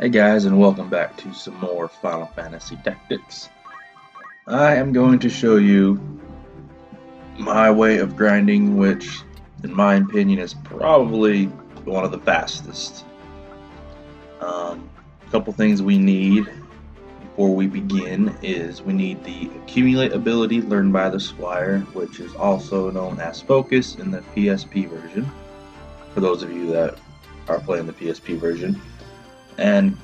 Hey guys, and welcome back to some more Final Fantasy Tactics. I am going to show you my way of grinding, which, in my opinion, is probably one of the fastest. A couple things we need before we begin is we need the Accumulate ability learned by the Squire, which is also known as Focus in the PSP version, for those of you that are playing the PSP version. And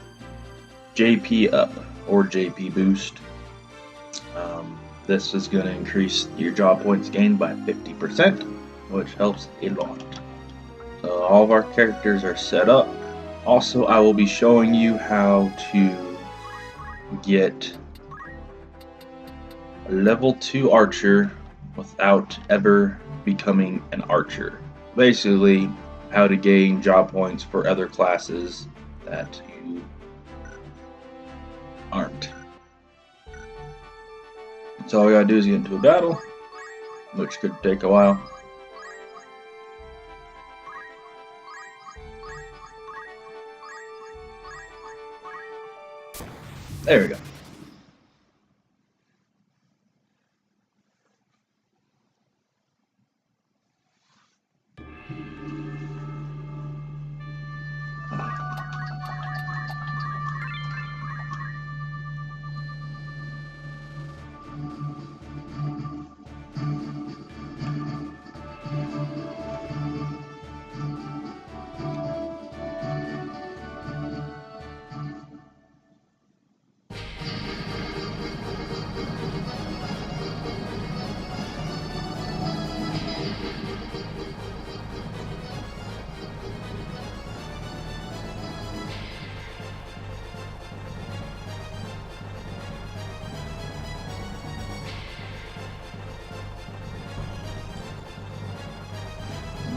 JP up or JP boost. This is going to increase your job points gained by 50%, which helps a lot. So all of our characters are set up. Also, I will be showing you how to get a level 2 archer without ever becoming an archer. Basically, how to gain job points for other classes that you aren't. So all we gotta do is get into a battle, which could take a while. There we go.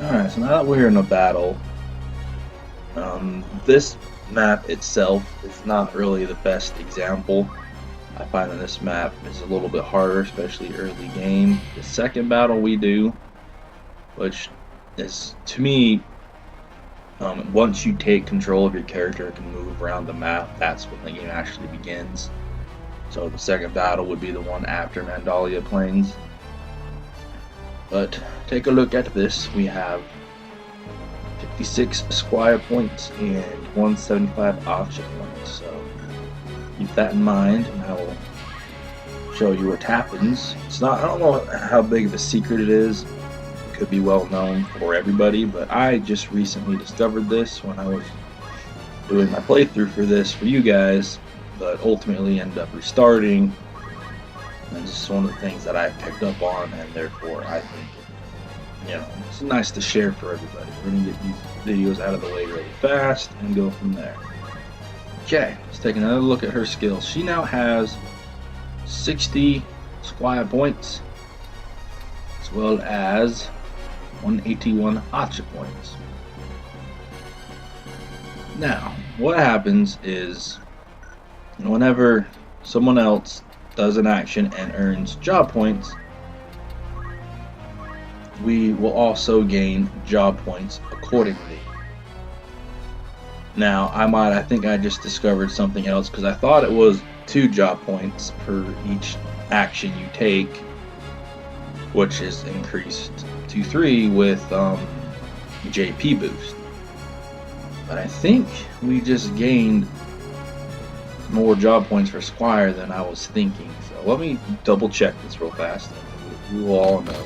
Alright, so now that we're in a battle, this map itself is not really the best example. I find that this map is a little bit harder, especially early game. The second battle we do, which is, to me, once you take control of your character and can move around the map, that's when the game actually begins. So the second battle would be the one after Mandalia Plains. But take a look at this. We have 56 Squire points and 175 Archer points. So keep that in mind, and I will show you what happens. It's not, I don't know how big of a secret it is. It could be well known for everybody, but I just recently discovered this when I was doing my playthrough for this for you guys, but ultimately ended up restarting. And this is one of the things that I picked up on, and therefore I think, it's nice to share for everybody. We're going to get these videos out of the way really fast and go from there. Okay, let's take another look at her skills. She now has 60 Squire points, as well as 181 Archer points. Now, what happens is, whenever someone else does an action and earns job points, we will also gain job points accordingly. Now, I think I just discovered something else, because I thought it was 2 job points per each action you take, which is increased to 3 with JP boost. But I think we just gained more job points for Squire than I was thinking. So let me double check this real fast, and we will all know.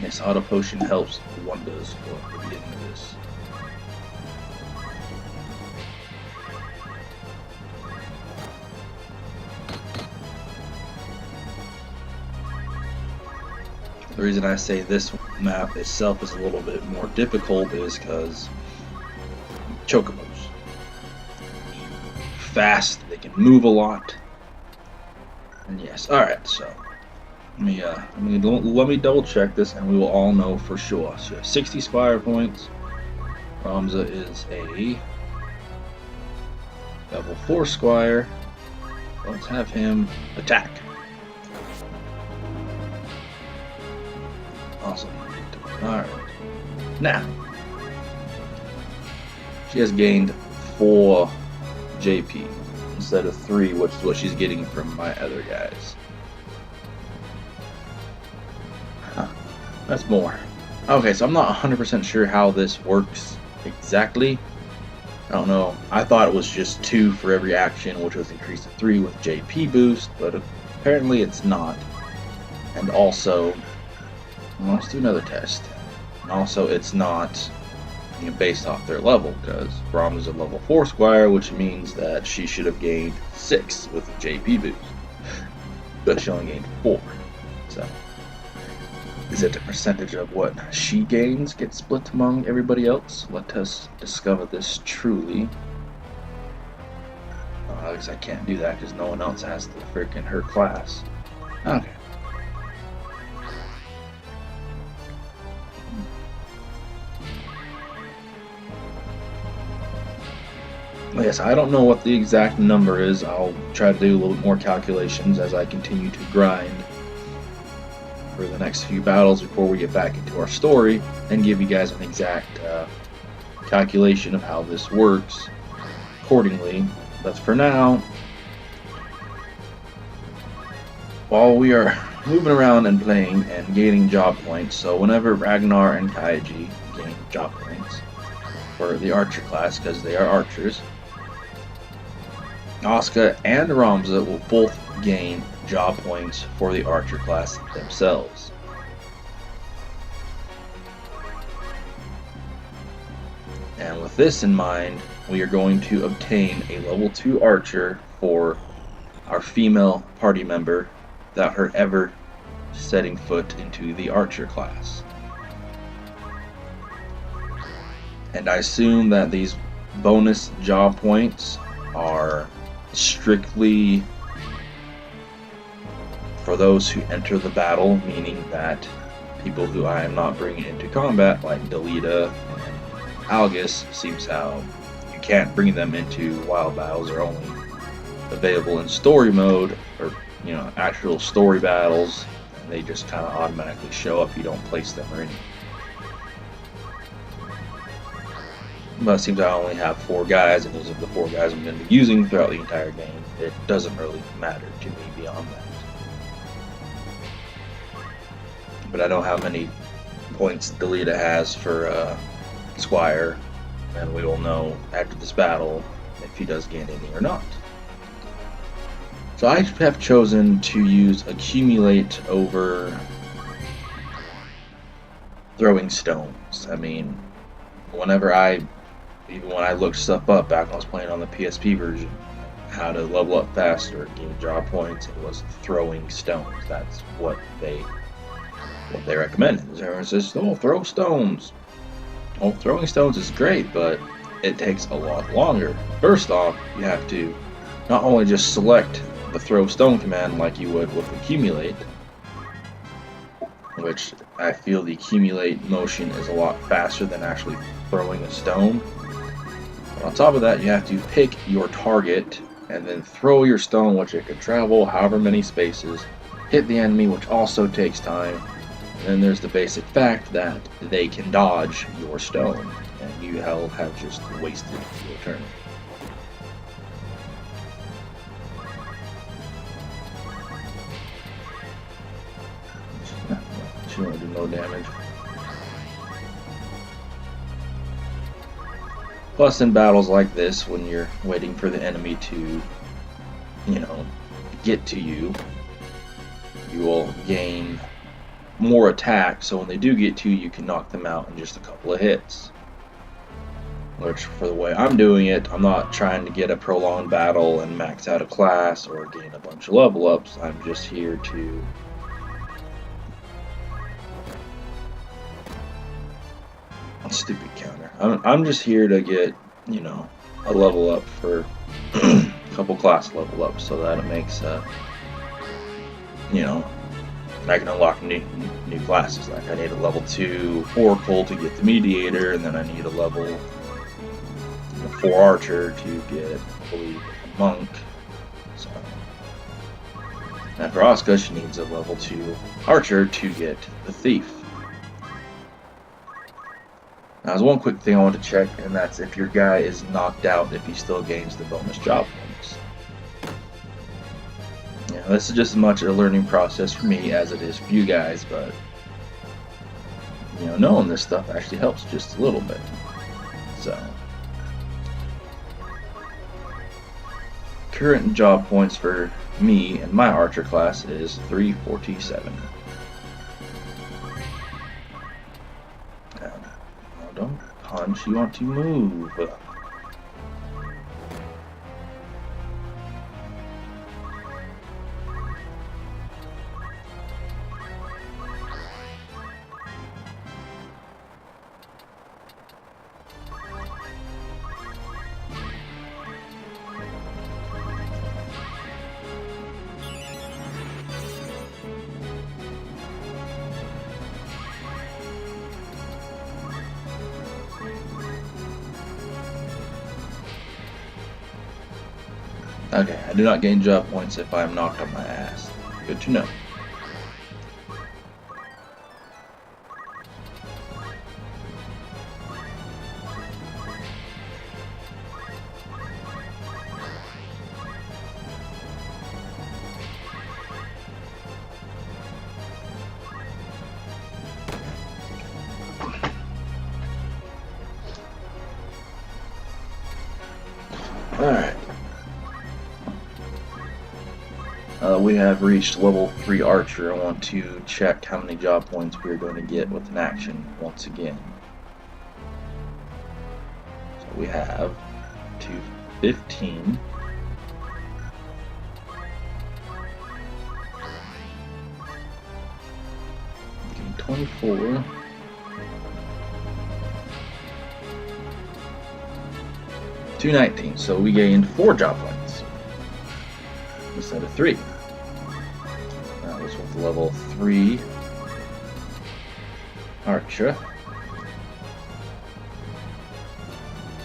Yes, auto potion helps wonders for the beginning of this. The reason I say this map itself is a little bit more difficult is because chocobos. Fast, they can move a lot. And yes, alright, so let me double check this, and we will all know for sure. So 60 Squire points. Ramza is a level 4 Squire. Let's have him attack. Awesome. Alright. Now, she has gained 4 JP instead of 3, which is what she's getting from my other guys. Huh, that's more. Okay, so I'm not 100% sure how this works exactly. I don't know. I thought it was just 2 for every action, which was increased to 3 with JP boost, but apparently it's not. And also, well, let's do another test. And also, it's not based off their level, because Braum is a level 4 squire, which means that she should have gained 6 with the JP boost. But she only gained 4. So, is it the percentage of what she gains gets split among everybody else? Let us discover this truly. I guess I can't do that because no one else has the freaking her class. Okay. Yes, I don't know what the exact number is. I'll try to do a little bit more calculations as I continue to grind for the next few battles before we get back into our story and give you guys an exact calculation of how this works accordingly. But for now, while we are moving around and playing and gaining job points, so whenever Ragnar and Kaiji gain job points for the archer class, because they are archers, Asuka and Ramza will both gain job points for the archer class themselves. And with this in mind, we are going to obtain a level 2 archer for our female party member without her ever setting foot into the archer class. And I assume that these bonus job points are strictly for those who enter the battle, meaning that people who I am not bringing into combat, like Delita and Algus, seems how you can't bring them into wild battles. They're only available in story mode, or actual story battles, and they just kind of automatically show up. You don't place them or anything. But it seems I only have 4 guys, and those are the 4 guys I'm going to be using throughout the entire game. It doesn't really matter to me beyond that. But I know how many points Delita has for Squire, and we will know after this battle if he does gain any or not. So I have chosen to use Accumulate over Throwing Stones. I mean, even when I looked stuff up back when I was playing on the PSP version, how to level up faster, gain job points, it was Throwing Stones. That's what they recommended. Everyone says, "Oh, throw stones." Well, throwing stones is great, but it takes a lot longer. First off, you have to not only just select the throw stone command like you would with Accumulate, which I feel the Accumulate motion is a lot faster than actually throwing a stone. But on top of that, you have to pick your target and then throw your stone, which it could travel however many spaces, hit the enemy, which also takes time. And then there's the basic fact that they can dodge your stone, and you have just wasted your turn. She won't do no damage. Plus, in battles like this, when you're waiting for the enemy to, get to you, you will gain more attack, so when they do get to you, you can knock them out in just a couple of hits. Which, for the way I'm doing it, I'm not trying to get a prolonged battle and max out a class or gain a bunch of level ups. I'm just here to stupid counter. I'm just here to get, a level up for a couple class level ups, so that it makes I can unlock new classes. Like I need a level 2 Oracle to get the Mediator, and then I need a level 4 Archer to get, I believe, a Monk. So, and for Asuka, she needs a level 2 Archer to get the Thief. Now, there's one quick thing I want to check, and that's if your guy is knocked out, if he still gains the bonus job points. Yeah, this is just as much a learning process for me as it is for you guys, but knowing this stuff actually helps just a little bit. So, current job points for me and my archer class is 347. Don't punch, you want to move. Okay, I do not gain job points if I am knocked on my ass. Good to know. Alright. We have reached level 3 archer. I want to check how many job points we are going to get with an action once again. So we have 215. Getting 24. $219, so we gained 4 job points instead of 3. That was with level 3 archer.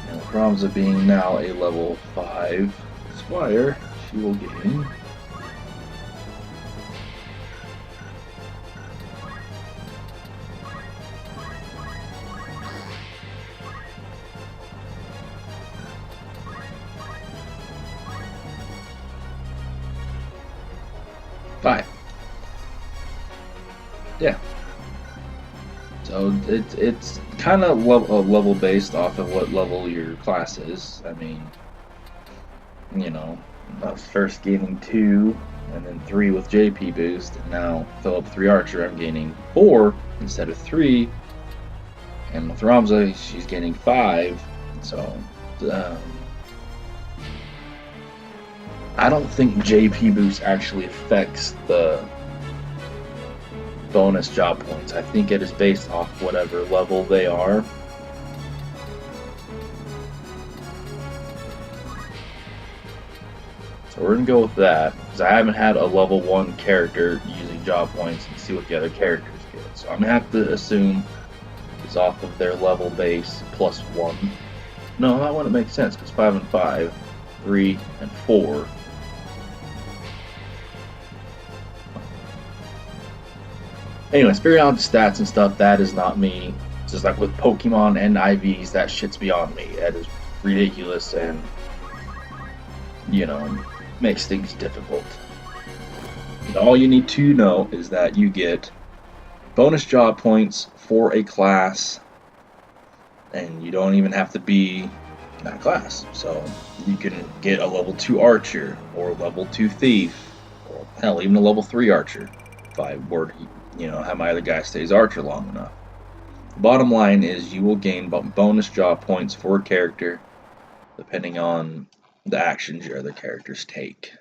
And Ramza being now a level 5 squire, she will gain yeah. So it's kind of level based off of what level your class is. I mean, I was first gaining 2 and then 3 with JP boost, and now Philip 3 Archer I'm gaining 4 instead of 3, and with Ramza she's gaining 5. So I don't think JP boost actually affects the bonus job points. I think it is based off whatever level they are. So we're gonna go with that because I haven't had a level 1 character using job points and see what the other characters get. So I'm gonna have to assume it's off of their level base plus 1. No, that wouldn't make sense because 5 and 5, 3 and 4. Anyways, figuring out the stats and stuff, that is not me. Just like with Pokemon and IVs, that shit's beyond me. That is ridiculous and, makes things difficult. And all you need to know is that you get bonus job points for a class, and you don't even have to be that class. So you can get a level 2 archer, or level 2 thief, or hell, even a level 3 archer, if I were to have my other guy stays archer long enough. The bottom line is you will gain bonus job points for a character depending on the actions your other characters take.